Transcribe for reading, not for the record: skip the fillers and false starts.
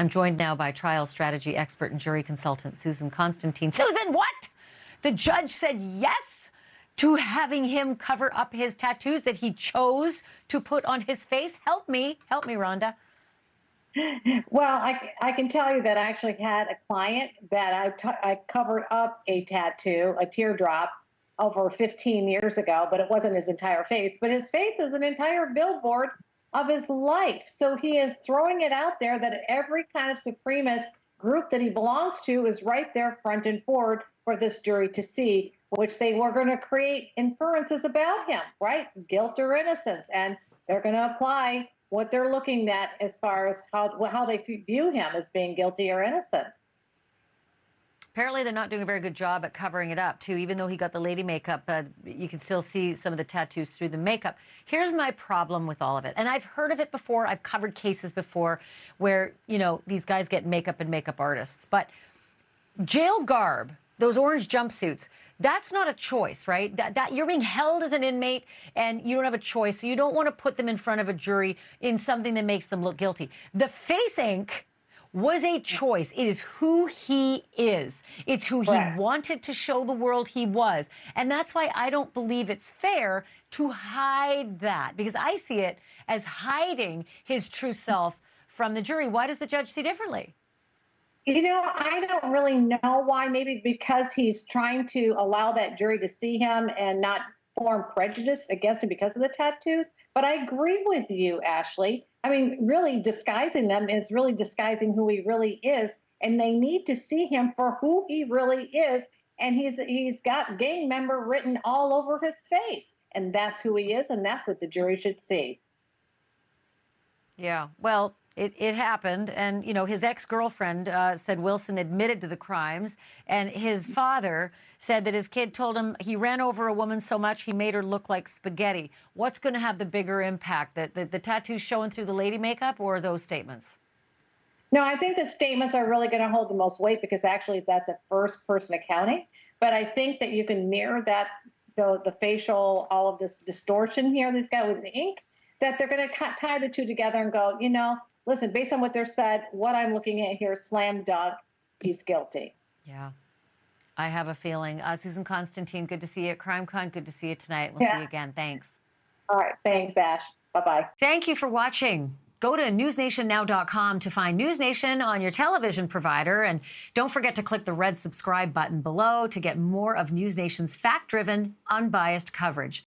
I'm joined now by trial strategy expert and jury consultant Susan Constantine. Susan, what? The judge said yes to having him cover up his tattoos that he chose to put on his face? Help me, Rhonda. Well, I can tell you that I actually had a client that I covered up a tattoo, a teardrop, over 15 years ago, but it wasn't his entire face. But his face is an entire billboard of his life. So he is throwing it out there that every kind of supremacist group that he belongs to is right there front and forward for this jury to see, which they were going to create inferences about him, right? Guilt or innocence. And they're going to apply what they're looking at as far as how they view him as being guilty or innocent. Apparently, they're not doing a very good job at covering it up, too. Even though he got the lady makeup, you can still see some of the tattoos through the makeup. Here's my problem with all of it. And I've heard of it before. I've covered cases before where, you know, these guys get makeup and makeup artists. But jail garb, those orange jumpsuits, that's not a choice, right? That you're being held as an inmate and you don't have a choice. So you don't want to put them in front of a jury in something that makes them look guilty. The face ink was a choice. It is who he is. It's who he wanted to show the world he was. And that's why I don't believe it's fair to hide that, because I see it as hiding his true self from the jury. Why does the judge see differently? You know, I don't really know why. Maybe because he's trying to allow that jury to see him and not form prejudice against him because of the tattoos. But I agree with you, Ashleigh. I mean, really disguising them is really disguising who he really is. And they need to see him for who he really is. And he's got gang member written all over his face. And that's who he is. And that's what the jury should see. Yeah, well, it happened. And, you know, his ex-girlfriend said Wilson admitted to the crimes. And his father said that his kid told him he ran over a woman so much he made her look like spaghetti. What's going to have the bigger impact? The tattoos showing through the lady makeup or those statements? No, I think the statements are really going to hold the most weight because actually that's a first-person accounting. But I think that you can mirror that, the facial, all of this distortion here, this guy with the ink, that they're going to tie the two together and go, you know, listen, based on what they're said, what I'm looking at here, slam dunk, he's guilty. Yeah, I have a feeling. Susan Constantine, good to see you at CrimeCon. Good to see you tonight. We'll see you again. Thanks. All right. Thanks, Ash. Bye-bye. Thank you for watching. Go to newsnationnow.com to find NewsNation on your television provider. And don't forget to click the red subscribe button below to get more of NewsNation's fact-driven, unbiased coverage.